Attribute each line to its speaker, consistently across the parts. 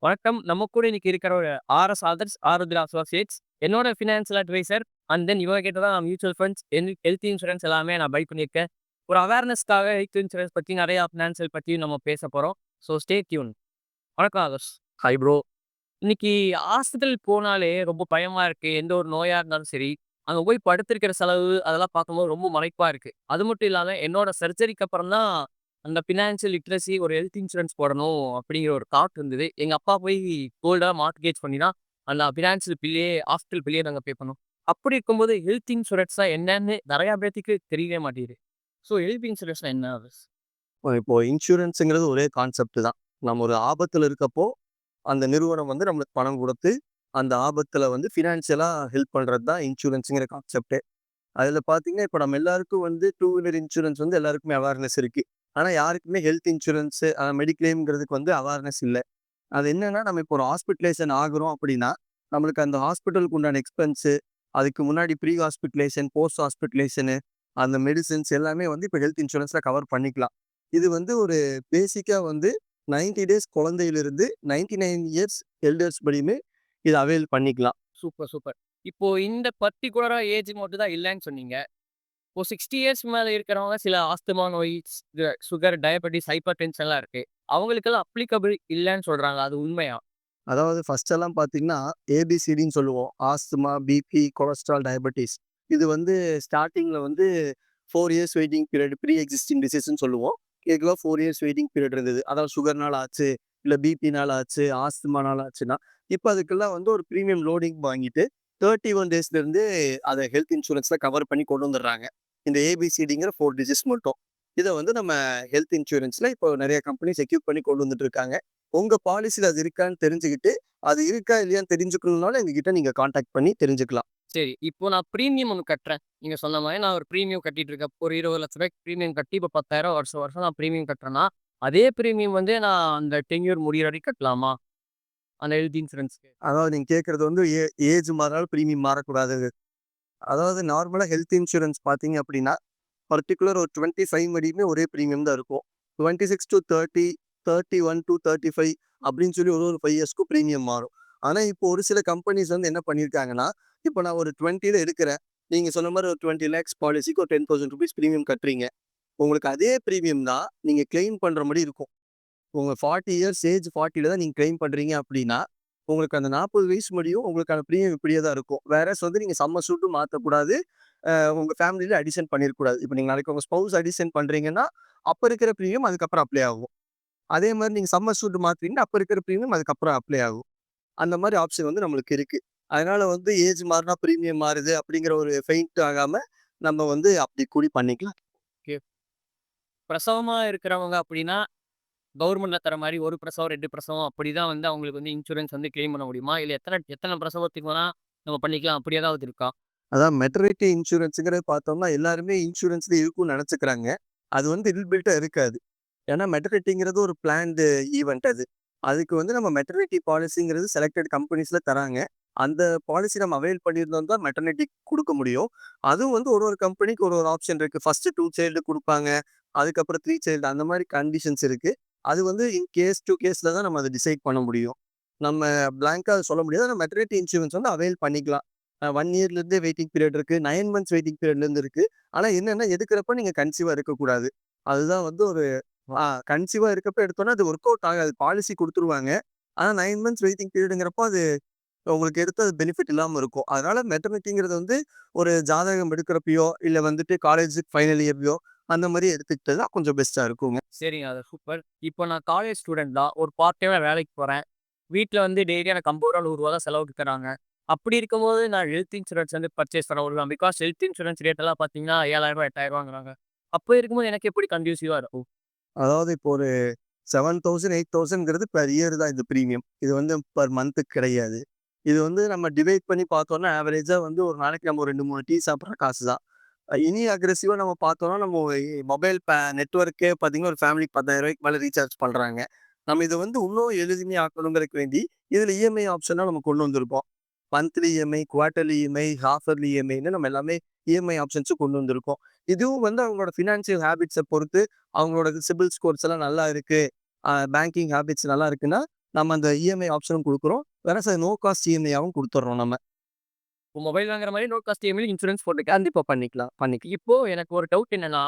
Speaker 1: வணக்கம். நம்ம கூட இன்னைக்கு இருக்கிற ஒரு ஆர்எஸ் ஆதர்ஸ், ஆருத்ரா அசோசியேட்ஸ். என்னோட ஃபினான்ஷியல் அட்வைசர் அண்ட் தென் இவங்க கிட்ட தான் நான் மியூச்சுவல் ஃபண்ட்ஸ், ஹெல்த் இன்சூரன்ஸ் எல்லாமே நான் பை பண்ணியிருக்கேன். ஒரு அவேர்னஸ்க்காக ஹெல்த் இன்சூரன்ஸ் பத்தி நெறைய ஃபினான்ஷியல் பத்தியும் நம்ம பேச போறோம். So stay tune. வணக்கம் ஆதர்ஸ்.
Speaker 2: Hi bro.
Speaker 1: இன்னைக்கு ஹாஸ்பிட்டல் போனாலே ரொம்ப பயமா இருக்கு. எந்த ஒரு நோயா இருந்தாலும் சரி, அங்க போய் படுத்திருக்கிற செலவு அதெல்லாம் பார்க்கும்போது ரொம்ப மலைப்பா இருக்கு. அது மட்டும் இல்லாம என்னோட சர்ஜரிக்கு அப்புறம் தான் அந்த ஃபினான்ஷியல் லிட்ரஸி ஒரு ஹெல்த் இன்சூரன்ஸ் போடணும் அப்படிங்கிற ஒரு தாட் இருந்தது. எங்க அப்பா போய் கோல்டா மார்ட்கேஜ் பண்ணி தான் அந்த ஃபினான்ஷியல் பில்லே ஹாஸ்பிட்டல் பில்லே நாங்க பே பண்ணோம். அப்படி இருக்கும்போது ஹெல்த் இன்சூரன்ஸ்னா என்னன்னு நெறைய பேத்துக்கு தெரியவே மாட்டேங்குது. ஸோ ஹெல்த் இன்சூரன்ஸ்னா என்ன ஆதர்ஸ்?
Speaker 2: இப்போ இன்சூரன்ஸ்ங்கிறது ஒரே கான்செப்ட் தான். நம்ம ஒரு ஆபத்துல இருக்கப்போ, அந்த நிறுவனம் வந்து நம்மளுக்கு பணம் குடுத்து, அந்த ஆபத்துல வந்து ஃபினான்ஷியலா ஹெல்ப் பண்றது தான் இன்சூரன்ஸ்ங்கிற கான்செப்ட்டே. அதுல பார்த்தீங்கன்னா, இப்ப நம்ம எல்லாருக்கும் வந்து டூ வீலர் இன்சூரன்ஸ் வந்து எல்லாருக்குமே அவேர்னஸ் இருக்கு. ஆனா யாருக்குமே ஹெல்த் இன்சூரன்ஸ் மெடிக்ளைம்ங்கிறதுக்கு வந்து அவேர்னஸ் இல்ல. அது என்னன்னா, நம்ம இப்போ ஒரு ஹாஸ்பிட்டலைசேஷன் ஆகுறோம் அப்படின்னா, நம்மளுக்கு அந்த ஹாஸ்பிட்டலுக்கு உண்டான எக்ஸ்பென்ஸ், அதுக்கு முன்னாடி ப்ரீ ஹாஸ்பிட்டலைசேஷன், போஸ்ட் ஹாஸ்பிட்டலைசேஷன், அந்த மெடிசின்ஸ் எல்லாமே வந்து இப்ப ஹெல்த் இன்சூரன்ஸ்ல கவர் பண்ணிக்கலாம். இது வந்து ஒரு பேசிக்கா வந்து 90 டேஸ் குழந்தையிலிருந்து 99 இயர்ஸ் எல்டர்ஸ் படியுமே இத அவைல் பண்ணிக்கலாம்.
Speaker 1: Super, super. இப்போ இந்த பர்ட்டிகுலரா ஏஜ் மட்டும் தான் இல்லன்னு சொன்னீங்க. இப்போ 60 இயர்ஸ் மேல இருக்கிறவங்க சில ஆஸ்துமா நோய், சுகர், டயபெட்டிஸ், ஹைப்பர் டென்ஷன்லாம் இருக்கு. அவங்களுக்கெல்லாம் அப்ளிகபிள் இல்லன்னு சொல்றாங்க. அது உண்மையா?
Speaker 2: அதாவது ஃபர்ஸ்ட் எல்லாம் பார்த்தீங்கன்னா, ஏபிசிடின்னு சொல்லுவோம். Asthma, BP, cholesterol, diabetes. இது வந்து ஸ்டார்ட்டிங்ல வந்து 4 years waiting period pre existing டிசீஸ்ன்னு சொல்லுவோம். இதுக்கெல்லாம் 4 இயர்ஸ் வெயிட்டிங் பீரியட் இருந்தது. அதாவது சுகர்னால ஆச்சு, இல்ல பிபினால ஆச்சு, ஆஸ்துமானால ஆச்சுன்னா, இப்ப அதுக்கெல்லாம் வந்து ஒரு பிரீமியம் லோடிங் வாங்கிட்டு 31 டேஸ்லேருந்து அத ஹெல்த் இன்சூரன்ஸ்ல கவர் பண்ணி கொண்டு வந்துடுறாங்க. இந்த ஏபிசிடிங்கிற 4 டிசீஸ் மட்டும். இத வந்து நம்ம ஹெல்த் இன்சூரன்ஸ்ல இப்போ நெறைய கம்பெனிஸ் எக்யூப் பண்ணி கொண்டு வந்துட்டு இருக்காங்க. உங்க பாலிசில அது இருக்கான்னு தெரிஞ்சுக்கிட்டு, அது இருக்கா இல்லையான்னு தெரிஞ்சுக்கணும்னாலும் எங்ககிட்ட நீங்க கான்டாக்ட் பண்ணி தெரிஞ்சுக்கலாம்.
Speaker 1: சரி. இப்போ நான் பிரீமியம் ஒண்ணு கட்டுறேன். நீங்க சொன்ன மாரி நான் ஒரு பிரீமியம் கட்டிட்டு இருக்கேன். ஒரு ரூ. 20,00,000 பிரீமியம் கட்டி இப்ப 10,000 வருஷம் வருஷம் நான் பிரீமியம் கட்டுறேன்னா, அதே பிரீமியம் வந்து நான் அந்த டென்யூர் முடியிற வரைக்கும் கட்டலாமா? அந்த ஹெல்த் இன்சூரன்ஸ்க்கு.
Speaker 2: அதாவது நீங்க கேட்கறது வந்து ஏஜ் மாறினாலும் பிரீமியம் மாறக்கூடாது. அதாவது நார்மலா ஹெல்த் இன்சூரன்ஸ் பார்த்தீங்க அப்படின்னா, பர்ட்டிகுலர் ஒரு 25 வரையுமே ஒரே பிரீமியம் தான் இருக்கும். 26-30, 31-35 அப்படின்னு சொல்லி ஒரு ஒரு 5 இயர்ஸ்க்கும் பிரீமியம் மாறும். ஆனா, இப்போ ஒரு சில கம்பெனிஸ் வந்து என்ன பண்ணியிருக்காங்கன்னா, இப்போ நான் ஒரு 20ல எடுக்கிறேன். நீங்க சொன்ன மாரி ஒரு 20 லேக்ஸ் பாலிசிக்கு ஒரு ₹10,000 பிரீமியம் கட்டுறீங்க. உங்களுக்கு அதே பிரீமியம் தான் நீங்க கிளைம் பண்ற மாரி இருக்கும். உங்க 40 இயர்ஸ் ஏஜ் 40ல தான் நீங்க கிளைம் பண்றீங்க அப்படின்னா, உங்களுக்கு அந்த 40 வயசு முடியும் உங்களுக்கான பிரீமியம் இப்படியே தான் இருக்கும். வேறஸ் வந்து நீங்க சம்மர் சூட்டும் மாத்தக்கூடாது. உங்க ஃபேமிலில அடிஷன் பண்ணியிருக்கக்கூடாது. இப்ப நீங்க நாளைக்கு உங்க ஸ்பௌஸ் அடிஷன் பண்றீங்கன்னா, அப்ப இருக்கிற பிரீமியம் அதுக்கப்புறம் அப்ளை ஆகும். அதே மாரி நீங்க சம்மர் சூட் மாத்துறீங்கன்னா, அப்ப இருக்கிற பிரீமியம் அதுக்கப்புறம் அப்ளை ஆகும். அந்த மாரி ஆப்ஷன் வந்து நம்மளுக்கு இருக்கு. அதனால வந்து ஏஜ் மாறுனா பிரீமியம் மாறுது அப்படிங்கிற ஒரு ஃபெயிண்ட் ஆகாம, நம்ம வந்து அப்படி கூடி பண்ணிக்கலாம்.
Speaker 1: ஓகே. பிரசவமா இருக்கிறவங்க அப்படின்னா, கவர்மெண்ட்ல தர மாரி 1 பிரசவம், 2 பிரசவம் அப்படிதான் வந்து அவங்களுக்கு வந்து இன்சூரன்ஸ் வந்து கிளைம் பண்ண முடியுமா? இல்ல எத்தன எத்தன பிரசவத்துக்கு வேணா நம்ம பண்ணிக்கலாம் அப்படி ஏதாவது இருக்கா?
Speaker 2: அதான் மெட்டர்னிட்டி இன்சூரன்ஸ்ங்கிறது பார்த்தோம்னா, எல்லாருமே இன்சூரன்ஸ்ல இருக்கும்னு நெனச்சுக்கிறாங்க. அது வந்து இன்பில்ட்டா இருக்காது. ஏன்னா மெட்டர்னிட்டிங்கிறது ஒரு பிளான்டு ஈவென்ட் அது. அதுக்கு வந்து நம்ம மெட்டர்னிட்டி பாலிசிங்கிறது செலக்டட் கம்பெனிஸ்ல தராங்க. அந்த பாலிசி நம்ம அவைல் பண்ணியிருந்தோம் தான் மெட்டர்னிட்டி குடுக்க முடியும். அதுவும் வந்து ஒரு ஒரு கம்பெனிக்கு ஒரு ஒரு ஆப்ஷன் இருக்கு. ஃபர்ஸ்ட் 2 சைல்டு குடுப்பாங்க. அதுக்கப்புறம் 3 சைல்டு அந்த மாரி கண்டிஷன்ஸ் இருக்கு. அது வந்து இன் கேஸ் டூ கேஸ்ல தான் நம்ம அத டிசைட் பண்ண முடியும். நம்ம பிளாங்க்கா சொல்ல முடியாது. ஆனா மெட்டர்னிட்டி இன்சூரன்ஸ் வந்து அவைல் பண்ணிக்கலாம். 1 இயர்லேருந்தே வெயிட்டிங் பீரியட் இருக்கு. 9 மந்த்ஸ் வெயிட்டிங் பீரியட்லேருந்து இருக்கு. ஆனா என்னன்னா, எடுக்கிறப்ப நீங்க கன்சீவா இருக்கக்கூடாது. அதுதான் வந்து ஒரு கன்சீவா இருக்கப்ப எடுத்தோம்னா, அது ஒர்க் அவுட் ஆகாது. பாலிசி குடுத்துருவாங்க. ஆனா 9 மந்த்ஸ் வெயிட்டிங் பீரியடுங்கிறப்போ, அது உங்களுக்கு எடுத்து அது பெனிஃபிட் இல்லாம இருக்கும். அதனால மெட்டர்னிட்டிங்கிறது வந்து ஒரு ஜாதகம் எடுக்கிறப்பயோ, இல்ல வந்துட்டு காலேஜ் ஃபைனல் இயர்லயோ அந்த மாரி எடுத்துக்கிட்டா கொஞ்சம் பெஸ்ட்டா இருக்குங்க.
Speaker 1: சரிங்க. அது சூப்பர். இப்போ நான் காலேஜ் ஸ்டூடண்ட் தான். ஒரு பார்ட் டைமா வேலைக்கு போறேன். வீட்ல வந்து டெய்லி எனக்கு ரூ. 50 ரூ. 100 தான் செலவுக்கு தராங்க. அப்படி இருக்கும்போது நான் ஹெல்த் இன்சூரன்ஸ் வந்து பர்ச்சேஸ் பண்ண விடலாம். பிகாஸ் ஹெல்த் இன்சூரன்ஸ் ரேட் எல்லாம் பார்த்தீங்கன்னா ரூ. 7,000 8,000ங்கிறாங்க. அப்போ இருக்கும்போது எனக்கு எப்படி கன்ஃப்யூசிவா இருக்கும்?
Speaker 2: அதாவது இப்போ ஒரு 7,000 8,000ங்கிறது பெர் இயர் தான் இது பிரீமியம். இது வந்து பெர் மந்த்துக்கு கிடையாது. இது வந்து நம்ம டிவைட் பண்ணி பார்த்தோம்னா, ஆவரேஜா வந்து ஒரு நாளைக்கு நம்ம ஒரு 2, 3 டீ சாப்பிடுற காசு தான். இனி அக்ரெசிவா நம்ம பார்த்தோம்னா, நம்ம மொபைல் நெட்வொர்க்கே பார்த்தீங்கன்னா, ஒரு ஃபேமிலிக்கு ரூ. 10,000க்கு மேல ரீசார்ஜ் பண்றாங்க. நம்ம இத வந்து இன்னும் எளிமையாக்கணுங்கிறதுக்கு வேண்டி, இதில இஎம்ஐ ஆப்ஷனா நம்ம கொண்டு வந்திருக்கோம். Monthly EMI, quarterly EMI, half yearly இஎம்ஐன்னு நம்ம எல்லாமே இஎம்ஐ ஆப்ஷன்ஸும் கொண்டு வந்திருக்கோம். இதுவும் வந்து அவங்களோட ஃபினான்ஷியல் ஹேபிட்ஸ பொறுத்து அவங்களோட சிபில் ஸ்கோர்ஸ் எல்லாம் நல்லா இருக்கு. பேங்கிங் ஹேபிட்ஸ் நல்லா இருக்குன்னா, நம்ம அந்த இஎம்ஐ ஆப்ஷனும் குடுக்குறோம். வேறஸ் அது நோ காஸ்ட் இஎம்ஐயாவும் குடுத்துடுறோம் நம்ம.
Speaker 1: இப்போ மொபைல் வாங்குற மாரி நோ காஸ்ட் இஎம்ஐ இன்சூரன்ஸ் போட்டுக்கலாம்.
Speaker 2: கண்டிப்பா பண்ணிக்கலாம்.
Speaker 1: இப்போ எனக்கு ஒரு டவுட் என்னன்னா,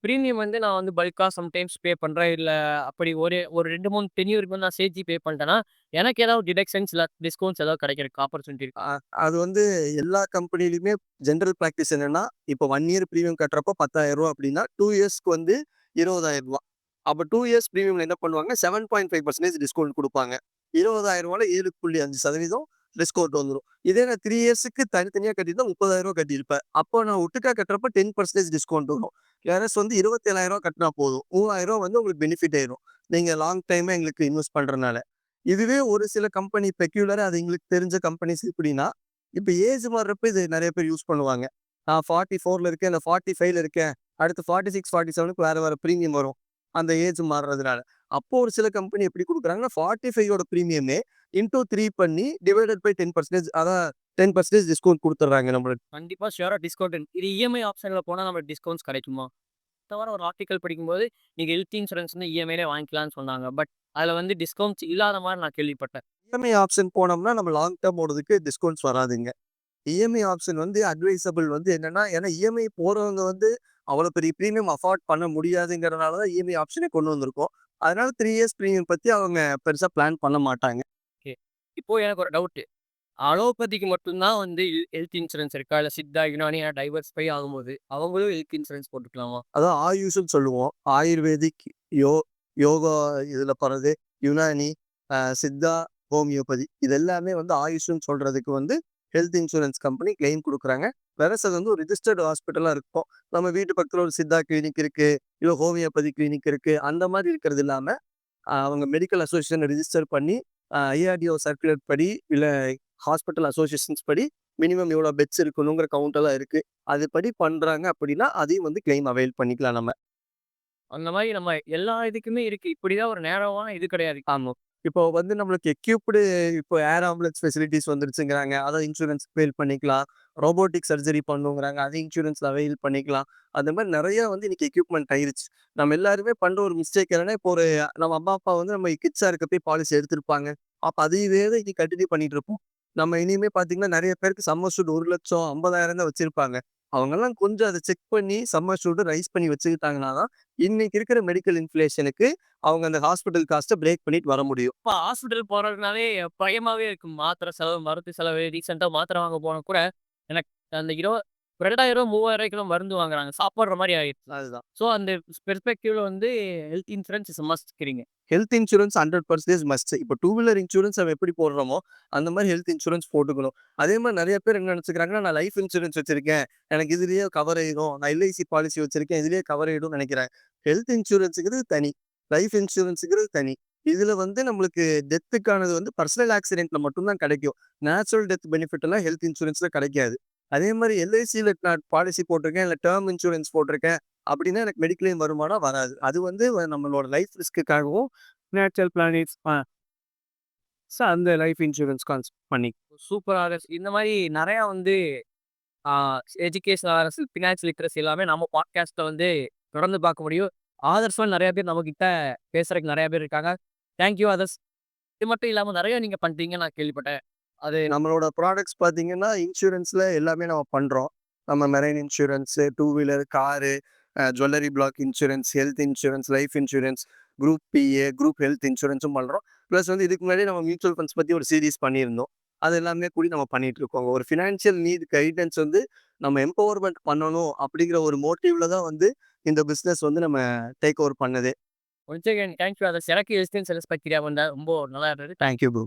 Speaker 1: பிரீமியம் வந்து நான் வந்து பல்க்கா சம்டைம்ஸ் பே பண்றேன். இல்ல அப்படி ஒரு 2, 3 டென்யூருக்கு வந்து நான் சேர்த்து பே பண்ணிட்டேன்னா, எனக்கு ஏதாவது டிடக்ஷன்ஸ் இல்ல டிஸ்கவுண்ட்ஸ் ஏதாவது கிடைக்கிறதுக்கு ஆப்பர்ச்சுனிட்டி இருக்கா?
Speaker 2: அ அது வந்து எல்லா கம்பெனிலயுமே ஜெனரல் பிராக்டிஸ் என்னன்னா, இப்போ 1 இயர் பிரீமியம் கட்டுறப்போ ரூ. 10,000 அப்படின்னா, 2 இயர்ஸ்க்கு வந்து ரூ. 20,000. அப்ப 2 இயர்ஸ் பிரீமியம்ல என்ன பண்ணுவாங்க, 7.5% டிஸ்கவுண்ட் குடுப்பாங்க. ரூ. 20,000ல 7.5% டிஸ்கவுண்ட் வந்துரும். இதே நான் 3 இயர்ஸ்க்கு தனித்தனியா கட்டியிருந்தா ரூ. 30,000 கட்டியிருப்பேன். அப்போ நான் ஒட்டுக்கா கட்டுறப்ப 10% டிஸ்கவுண்ட் வரும். வேறஸ் வந்து ரூ. 27,000 கட்டினா போதும். ரூ. 3,000 வந்து உங்களுக்கு பெனிஃபிட் ஆயிரும். நீங்க லாங் டைமா எங்களுக்கு இன்வெஸ்ட் பண்றனால. இதுவே ஒரு சில கம்பெனி பெக்யூலரா அது எங்களுக்கு தெரிஞ்ச கம்பெனிஸ் எப்படின்னா, இப்ப ஏஜ் மாறுறப்ப இது நெறைய பேர் யூஸ் பண்ணுவாங்க. நான் 44ல இருக்கேன், இல்ல 45ல இருக்கேன். அடுத்து 46, 47க்கு வேற வேற பிரீமியம் வரும். அந்த ஏஜ் மாறுறதுனால. அப்போ ஒரு சில கம்பெனி எப்படி குடுக்குறாங்கன்னா, 45யோட பிரீமியமே இன்டூ 3 பண்ணி டிவைடட் பை 10% அதான் 10% டிஸ்கவுண்ட் குடுத்துடுறாங்க நம்மளுக்கு.
Speaker 1: கண்டிப்பா ஷியூரா டிஸ்கவுண்ட் இது இஎம்ஐ ஆப்ஷன்ல போனா நமக்கு டிஸ்கவுண்ட்ஸ் கிடைக்குமா? அடுத்த வாரம் ஒரு ஆர்டிக்கல் படிக்கும்போது, நீங்க ஹெல்த் இன்சூரன்ஸ் வந்து இஎம்ஐலே வாங்கிக்கலாம்னு சொன்னாங்க. பட் அதுல வந்து டிஸ்கவுண்ட்ஸ் இல்லாத மாரி நான் கேள்விப்பட்டேன்.
Speaker 2: இஎம்ஐ ஆப்ஷன் போனோம்னா, நம்ம லாங் டெர்ம் ஓடுறதுக்கு டிஸ்கவுண்ட்ஸ் வராதுங்க. இஎம்ஐ ஆப்ஷன் வந்து அட்வைசபிள் வந்து என்னன்னா, ஏன்னா இஎம்ஐ போறவங்க வந்து அவ்வளோ பெரிய பிரீமியம் அஃபோர்ட் பண்ண முடியாதுங்கிறனால தான் இஎம்ஐ ஆப்ஷனே கொண்டு வந்திருக்கோம். அதனால 3 இயர்ஸ் பிரீமியம் பத்தி அவங்க பெருசா பிளான் பண்ண மாட்டாங்க.
Speaker 1: ஓகே. இப்போ எனக்கு ஒரு டவுட். அலோபதிக்கு மட்டும் தான் வந்து ஹெல்த் இன்சூரன்ஸ் இருக்கா? இல்ல சித்தா, யுனானி டைவர்சிஃபை ஆகும்போது, அவங்களும் ஹெல்த் இன்சூரன்ஸ் போட்டுக்கலாமா?
Speaker 2: அதான் ஆயுஷ்ன்னு சொல்லுவோம். ஆயுர்வேதிக், யோ யோகா இதுல போறது, யுனானி, சித்தா, ஹோமியோபதி இது எல்லாமே வந்து ஆயுஷ்ன்னு சொல்றதுக்கு வந்து ஹெல்த் இன்சூரன்ஸ் கம்பெனி கிளைம் குடுக்குறாங்க. வெரஸ் அது வந்து ஒரு ரிஜிஸ்டர்ட் ஹாஸ்பிட்டலா இருக்கும். நம்ம வீட்டு பக்கத்துல ஒரு சித்தா கிளினிக் இருக்கு, இல்ல ஹோமியோபதி கிளினிக் இருக்கு. அந்த மாரி இருக்கிறது இல்லாம, அவங்க மெடிக்கல் அசோசியேஷன் ரிஜிஸ்டர் பண்ணி, ஐஆர்டிஓ சர்க்குலர் படி, இல்ல ஹாஸ்பிட்டல் அசோசியேஷன்ஸ் படி மினிமம் இவ்வளோ பெட்ஸ் இருக்கணுங்கிற கவுண்ட் எல்லாம் இருக்கு. அதுபடி பண்றாங்க அப்படின்னா, அதையும் வந்து கிளைம் அவைல் பண்ணிக்கலாம் நம்ம.
Speaker 1: அந்த மாரி நம்ம எல்லா இதுக்குமே இருக்கு. இப்படிதான் ஒரு நேரோவான இது கிடையாது.
Speaker 2: ஆமா. இப்போ வந்து நம்மளுக்கு எக்யூப்டு இப்போ ஏர் ஆம்புலன்ஸ் ஃபெசிலிட்டீஸ் வந்துருச்சுங்கிறாங்க. அத இன்சூரன்ஸ் அவைல் பண்ணிக்கலாம். ரோபோட்டிக் சர்ஜரி பண்ணுங்கிறாங்க. அது இன்சூரன்ஸ்ல அவைல் பண்ணிக்கலாம். அந்த மாரி நெறைய வந்து இன்னைக்கு எக்யூப்மென்ட் ஆயிருச்சு. நம்ம எல்லாருமே பண்ற ஒரு மிஸ்டேக் என்னன்னா, இப்போ ஒரு நம்ம அம்மா, அப்பா வந்து நம்ம கிட்ஸா இருக்கப்பயே பாலிசி எடுத்திருப்பாங்க. அப்ப அதையவே தான் இன்னைக்கு கன்டின்யூ பண்ணிட்டு இருப்போம். நம்ம இனிமே பார்த்தீங்கன்னா, நெறைய பேருக்கு சம்மர் சூட் 1,00,000 50,000 தான் வச்சிருப்பாங்க. அவங்கலாம் கொஞ்சம் அத செக் பண்ணி சம்மர் சூட்ட ரைஸ் பண்ணி வச்சுக்கிட்டாங்கன்னா தான், இன்னைக்கு இருக்கிற மெடிக்கல் இன்ஃப்ளேஷனுக்கு அவங்க அந்த ஹாஸ்பிட்டல் காஸ்ட்ட பிரேக் பண்ணிட்டு வர முடியும்.
Speaker 1: இப்ப ஹாஸ்பிட்டல் போறதுனாலே பயமாவே இருக்கு. மாத்திரை செலவு, மருந்து செலவு. ரீசென்ட்டா மாத்திரை வாங்க போனா கூட, எனக்கு அந்த ரூ. 2,000 3,000 மருந்து வாங்குறாங்க. சாப்பிடுற மாரி ஆயிடுச்சு.
Speaker 2: அதுதான்.
Speaker 1: ஸோ அந்த பெர்ஸ்பெக்டிவ்ல வந்து ஹெல்த் இன்சூரன்ஸ் இஸ் மஸ்ட்ங்கிறீங்க.
Speaker 2: Health insurance 100% must. இப்போ 2 வீலர் இன்சூரன்ஸ் நம்ம எப்படி போடுறோமோ, அந்த மாரி ஹெல்த் இன்சூரன்ஸ் போட்டுக்கணும். அதே மாரி நெறைய பேர் என்ன நெனச்சுக்கிறாங்கன்னா, நான் லைஃப் இன்சூரன்ஸ் வச்சிருக்கேன். எனக்கு இதுலயே கவர் ஆயிரும். நான் எல்ஐசி பாலிசி வச்சிருக்கேன். இதுலயே கவர் ஆயிடும்னு நெனைக்கிறாங்க. ஹெல்த் இன்சூரன்ஸ்ங்கிறது தனி. லைஃப் இன்சூரன்ஸ்ங்கிறது தனி. இதுல வந்து நம்மளுக்கு டெத்துக்கானது வந்து பர்சனல் ஆக்சிடென்ட்ல மட்டும் தான் கிடைக்கும். நேச்சுரல் டெத் பெனிஃபிட் எல்லாம் ஹெல்த் இன்சூரன்ஸ்ல கிடைக்காது. அதே மாரி எல்ஐசில நான் பாலிசி போட்டிருக்கேன், இல்ல டெர்ம் இன்சூரன்ஸ் போட்டிருக்கேன் அப்படின்னா எனக்கு மெடிக்ளைம் வருமானா? வராது. அது வந்து நம்மளோட லைஃப் ரிஸ்க்குக்காகவும் நேச்சுரல் பிளானட்ஸ் அந்த லைஃப் இன்சூரன்ஸ் பண்ணி
Speaker 1: சூப்பரா இந்த மாரி நெறையா வந்து ஆ எஜுகேஷனல் அரசு, ஃபினான்ஷியல் லிட்ரஸி எல்லாமே நம்ம பாட்காஸ்ட்ல வந்து தொடர்ந்து பார்க்க முடியும். ஆதர்ஸால் நெறைய பேர் நம்மகிட்ட பேசுறதுக்கு நெறைய பேர் இருக்காங்க. தேங்க் யூ ஆதர்ஸ். இது மட்டும் இல்லாம நெறைய நீங்க பண்றீங்கன்னு நான் கேள்விப்பட்டேன். அது
Speaker 2: நம்மளோட ப்ராடக்ட்ஸ் பார்த்தீங்கன்னா, இன்சூரன்ஸ்ல எல்லாமே நம்ம பண்றோம். நம்ம marine insurance, 2 wheeler, car, jewellery block insurance, health insurance, life insurance, group PA, group health இன்சூரன்ஸும் பண்றோம். பிளஸ் வந்து இதுக்கு முன்னாடி நம்ம மியூச்சுவல் ஃபண்ட்ஸ் பத்தி ஒரு சீரிஸ் பண்ணியிருந்தோம். அது எல்லாமே கூடி நம்ம பண்ணிட்டு இருக்கோம். ஒரு ஃபினான்ஷியல் நீட் கைடன்ஸ் வந்து நம்ம எம்பவர்மென்ட் பண்ணணும் அப்படிங்கிற ஒரு மோட்டிவ்ல தான் வந்து இந்த பிசினஸ் வந்து நம்ம டேக் ஓவர் பண்ணதே.
Speaker 1: ஒன்ஸ் அகைன் தேங்க் யூ ஆதர்ஸ். எனக்கு ஹெல்த் இன்சூரன்ஸ் பத்தி தெரியாம இருந்தா ரொம்ப நல்லா இருந்தது.
Speaker 2: Thank you bro.